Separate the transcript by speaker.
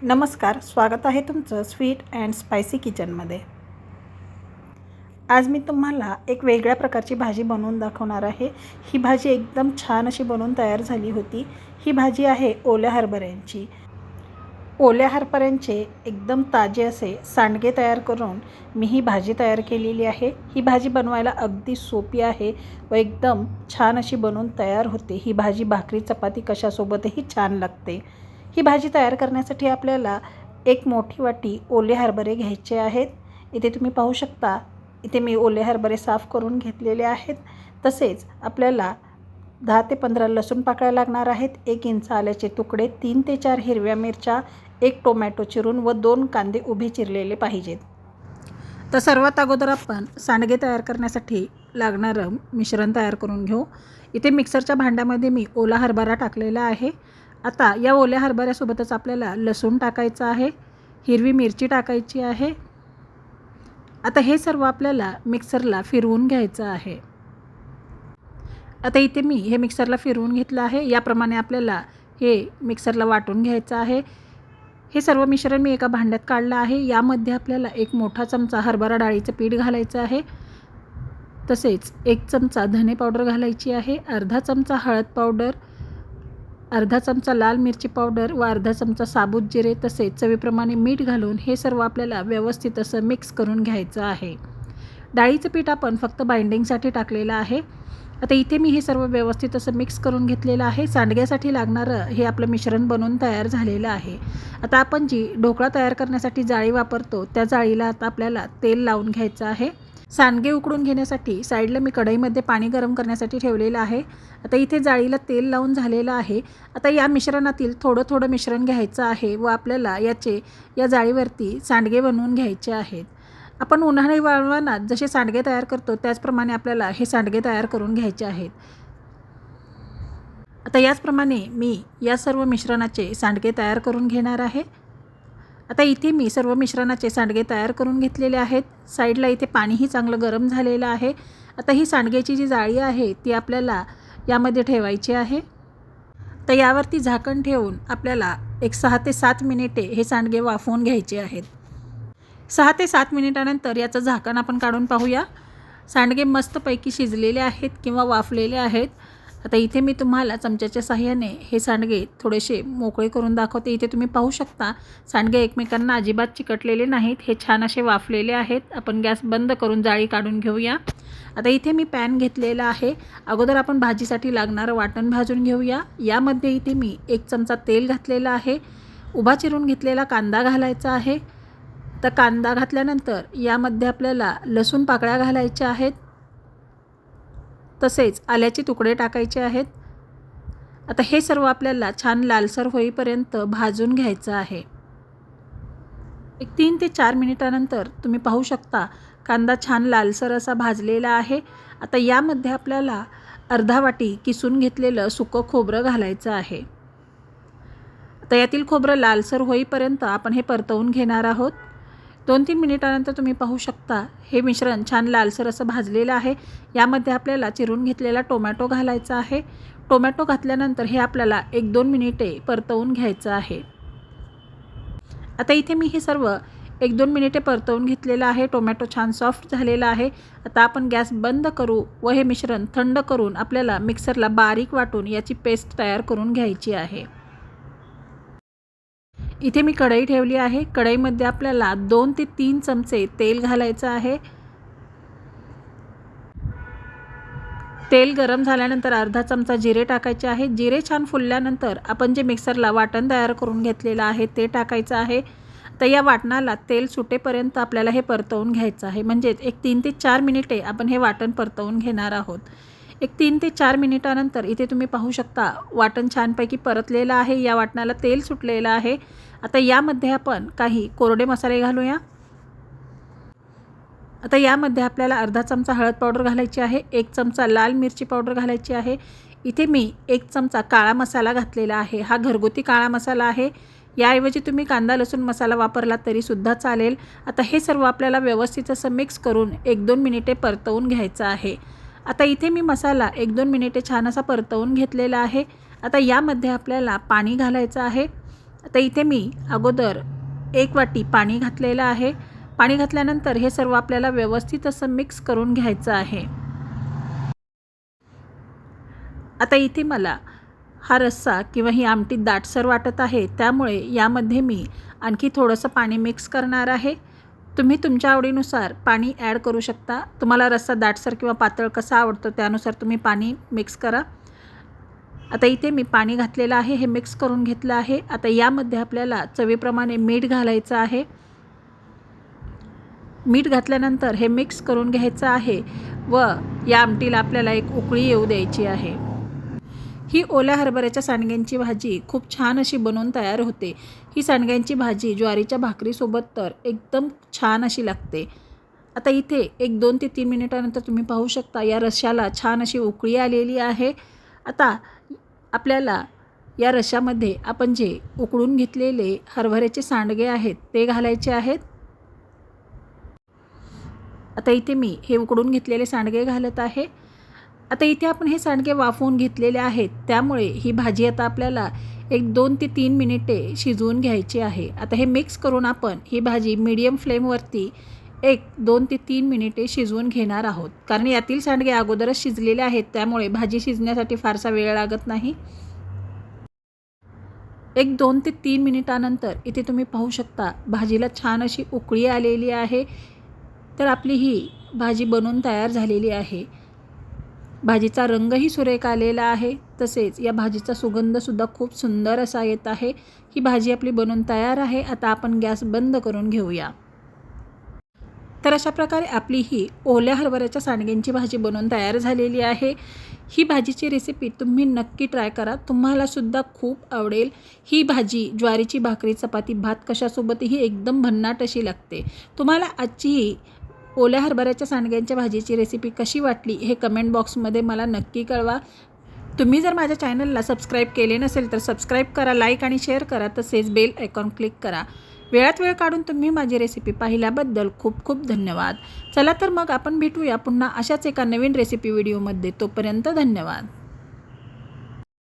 Speaker 1: नमस्कार, स्वागत आहे तुमचं स्वीट अँड स्पायसी किचनमध्ये। आज मी तुम्हाला एक वेगळ्या प्रकारची भाजी बनवून दाखवणार आहे। ही भाजी एकदम छान अशी बनवून तयार झाली होती। ही भाजी आहे ओल्या हरभऱ्यांची। ओल्या हरभऱ्यांचे एकदम ताजे असे सांडगे तयार करून मी ही भाजी तयार केलेली आहे। ही भाजी बनवायला अगदी सोपी आहे व एकदम छान अशी बनवून तयार होते। ही भाजी भाकरी चपाती कशासोबतही छान लागते। ही भाजी तयार करण्यासाठी आपल्याला एक मोठी वाटी ओले हरभरे घ्यायचे आहेत। इथे तुम्ही पाहू शकता, इथे मी ओले हरभरे साफ करून घेतलेले आहेत। तसेच आपल्याला 10 ते 15 लसूण पाकळ्या लागणार आहेत, 1 इंच आल्याचे तुकडे, 3 ते 4 हिरव्या मिरच्या, 1 टोमॅटो चिरून व 2 कांदे उभे चिरलेले पाहिजेत। तर सर्वात अगोदर आपण सांडगे तयार करण्यासाठी लागणारं मिश्रण तयार करून घेऊ। इथे मिक्सरच्या भांड्यामध्ये मी ओला हरभरा टाकलेला आहे। आता या ओल्या हरभऱ्यासोबतच आपल्याला लसूण टाकायचं आहे, हिरवी मिरची टाकायची आहे। आता हे सर्व आपल्याला मिक्सरला फिरवून घ्यायचं आहे। आता इथे मी हे मिक्सरला फिरवून घेतलं आहे। याप्रमाणे आपल्याला हे मिक्सरला वाटून घ्यायचं आहे। हे सर्व मिश्रण मी एका भांड्यात काढलं आहे। यामध्ये आपल्याला 1 मोठा चमचा हरभरा डाळीचं पीठ घालायचं आहे। तसेच 1 चमचा धने पावडर घालायची आहे, अर्धा चमचा हळद पावडर, अर्धा चमचा लाल मिरची पावडर व अर्धा चमचा साबूत जिरे, तसेच चवीप्रमाणे मीठ घालून हे सर्व आपल्याला व्यवस्थित असं मिक्स करून घ्यायचं आहे। डाळीचं पीठ आपण फक्त बाइंडिंगसाठी टाकलेलं आहे। आता इथे मी हे सर्व व्यवस्थित असं मिक्स करून घेतलेलं आहे। सांडग्यासाठी लागणारं हे आपलं मिश्रण बनवून तयार झालेलं आहे। आता आपण जी ढोकळा तयार करण्यासाठी जाळी वापरतो त्या जाळीला आता आपल्याला तेल लावून घ्यायचं आहे। सांडगे उकडून घेण्यासाठी साईडला मी कढईमध्ये पाणी गरम करण्यासाठी ठेवलेलं आहे। आता इथे जाळीला तेल लावून झालेलं आहे। आता या मिश्रणातील थोडं थोडं मिश्रण घ्यायचं आहे व आपल्याला या जाळीवरती सांडगे बनवून घ्यायचे आहेत। आपण उन्हाळी वाळवणात जसे सांडगे तयार करतो त्याचप्रमाणे आपल्याला हे सांडगे तयार करून घ्यायचे आहेत। आता याचप्रमाणे मी या सर्व मिश्रणाचे सांडगे तयार करून घेणार आहे। आता इथे मी सर्व मिश्रणाचे सांडगे तयार करून घेतलेले आहेत। साईडला इथे पाणीही चांगलं गरम झालेलं आहे। आता ही सांडग्याची जी जाळी आहे ती आपल्याला यामध्ये ठेवायची आहे। तर यावरती झाकण ठेवून आपल्याला एक 6 ते 7 मिनिटे हे सांडगे वाफवून घ्यायचे आहेत। 6 ते 7 मिनिटानंतर याचं झाकण आपण काढून पाहूया। सांडगे मस्तपैकी शिजलेले आहेत किंवा वाफलेले आहेत। आता इथे मी तुम्हाला चमच्याच्या साहाय्याने हे सांडगे थोडेसे मोकळे करून दाखवते। इथे तुम्ही पाहू शकता सांडगे एकमेकांना अजिबात चिकटलेले नाहीत, हे छान असे वाफलेले आहेत। आपण गॅस बंद करून जाळी काढून घेऊया। आता इथे मी पॅन घेतलेला आहे। अगोदर आपण भाजीसाठी लागणारं वाटण भाजून घेऊया। यामध्ये इथे मी 1 चमचा तेल घातलेला आहे, उभा चिरून घेतलेला कांदा घालायचा आहे। तर कांदा घातल्यानंतर यामध्ये आपल्याला लसूण पाकळ्या घालायच्या आहेत, तसेच आल्याचे तुकडे टाकायचे आहेत। आता हे सर्व आपल्याला छान लालसर होईपर्यंत भाजून घ्यायचं आहे। एक 3 ते 4 मिनिटानंतर तुम्ही पाहू शकता कांदा छान लालसर असा भाजलेला आहे। आता यामध्ये आपल्याला अर्धा वाटी किसून घेतलेलं सुकं खोबरं घालायचं आहे। आता यातील खोबरं लालसर होईपर्यंत आपण हे परतवून घेणार आहोत। 2-3 मिनिटानंतर तुम्ही पाहू शकता हे मिश्रण छान लालसर असं भाजलेलं आहे। यामध्ये आपल्याला चिरून घेतलेला टोमॅटो घालायचा आहे। टोमॅटो घातल्यानंतर हे आपल्याला 1-2 मिनिटे परतवून घ्यायचं आहे। आता इथे मी हे सर्व 1-2 मिनिटे परतवून घेतलेलं आहे। टोमॅटो छान सॉफ्ट झालेला आहे। आता आपण गॅस बंद करू व हे मिश्रण थंड करून आपल्याला मिक्सरला बारीक वाटून याची पेस्ट तयार करून घ्यायची आहे। इथे मी कढई ठेवली आहे। कढईमध्ये आपल्याला 2 ते 3 चमचे तेल घालायचं आहे। तेल गरम झाल्यानंतर अर्धा चमचा जिरे टाकायचे आहे। जिरे छान फुलल्यानंतर आपण जे मिक्सरला वाटण तयार करून घेतलेलं आहे ते टाकायचं आहे। तर या वाटणाला तेल सुटेपर्यंत आपल्याला हे परतवून घ्यायचं आहे। म्हणजेच एक 3 ते 4 मिनिटे आपण हे वाटण परतवून घेणार आहोत। एक 3 ते 4 मिनिटानंतर इथे तुम्ही पाहू शकता वाटण छानपैकी परतलेलं आहे, या वाटणाला तेल सुटलेलं आहे। आता यामध्ये आपण काही कोरडे मसाले घालूया। आता यामध्ये आपल्याला अर्धा चमचा हळद पावडर घालायची आहे, 1 चमचा लाल मिरची पावडर घालायची आहे। इथे मी 1 चमचा काळा मसाला घातलेला आहे। हा घरगुती काळा मसाला आहे। याऐवजी तुम्ही कांदा लसूण मसाला वापरला तरीसुद्धा चालेल। आता हे सर्व आपल्याला व्यवस्थित असं मिक्स करून 1-2 मिनिटे परतवून घ्यायचं आहे। आता इथे मी मसाला 1-2 मिनिटे छान असा परतवून घेतलेला आहे। आता यामध्ये आपल्याला पाणी घालायचं आहे। आता इथे मी अगोदर 1 वाटी पाणी घातलेलं आहे. पाणी घातल्यानंतर हे सर्व आपल्याला व्यवस्थित असं मिक्स करून घ्यायचं आहे. आता इथे मला हा रस्सा किंवा ही आमटी दाटसर वाटत आहे, त्यामुळे यामध्ये मी आणखी थोडंसं पाणी मिक्स करणार आहे. तुम्ही तुमच्या आवडीनुसार पाणी ॲड करू शकता. तुम्हाला रस्सा दाटसर किंवा पातळ कसा आवडतो त्यानुसार तुम्ही पाणी मिक्स करा. आता इथे मी पाणी घातलेलं आहे, हे मिक्स करून घेतलं आहे. आता यामध्ये आपल्याला चवीप्रमाणे मीठ घालायचं आहे. मीठ घातल्यानंतर हे मिक्स करून घ्यायचं आहे व या आमटीला आपल्याला एक उकळी येऊ द्यायची आहे. ही ओल्या हरभऱ्याच्या सांडग्यांची भाजी खूप छान अशी बनवून तयार होते. ही सांडग्यांची भाजी ज्वारीच्या भाकरीसोबत तर एकदम छान अशी लागते. आता इथे एक 2 ते 3 मिनिटानंतर तुम्ही पाहू शकता या रश्श्याला छान अशी उकळी आलेली आहे. आता आपल्याला या रश्श्यामध्ये आपण जे उकळून घेतलेले हरभऱ्याचे सांडगे आहेत ते घालायचे आहेत. आता इथे मी हे उकडून घेतलेले सांडगे घालत आहे. आता इथे आपण हे सांडगे वाफवून घेतलेले आहेत, त्यामुळे ही भाजी आता आपल्याला एक 2 ते 3 मिनिटे शिजवून घ्यायची आहे. आता हे मिक्स करून आपण ही भाजी मीडियम फ्लेमवरती एक 2 ते 3 मिनिटे शिजवून घेणार आहोत. कारण यातील सांडगे अगोदरच शिजलेले आहेत, त्यामुळे भाजी शिजण्यासाठी फारसा वेळ लागत नाही. एक 2 ते 3 मिनिटानंतर इथे तुम्ही पाहू शकता भाजीला छान अशी उकळी आलेली आहे. तर आपली ही भाजी बनवून तयार झालेली आहे. भाजीचा रंगही सुरेख आलेला आहे, तसेच या भाजीचा सुगंधसुद्धा खूप सुंदर असा येत आहे. ही भाजी आपली बनवून तयार आहे. आता आपण गॅस बंद करून घेऊया. तर अशा प्रकारे आपली ही ओल्या हरभऱ्याच्या सांडग्यांची भाजी बनवून तयार झालेली आहे. ही भाजीची रेसिपी तुम्ही नक्की ट्राय करा, तुम्हालासुद्धा खूप आवडेल. ही भाजी ज्वारीची भाकरी, चपाती, भात कशासोबतही एकदम भन्नाट अशी लागते. तुम्हाला आजची ही ओल्या हरभऱ्याच्या सांडग्यांच्या भाजीची रेसिपी कशी वाटली हे कमेंट बॉक्समध्ये मला नक्की कळवा. तुम्ही जर माझ्या चॅनलला सबस्क्राईब केले नसेल तर सबस्क्राईब करा, लाईक आणि शेअर करा, तसेच बेल आयकॉन क्लिक करा. वेळात वेळ काढून तुम्ही माझी रेसिपी पाहिल्याबद्दल खूप खूप धन्यवाद. चला तर मग आपण भेटूया पुन्हा अशाच एका नवीन रेसिपी व्हिडिओमध्ये. तोपर्यंत धन्यवाद.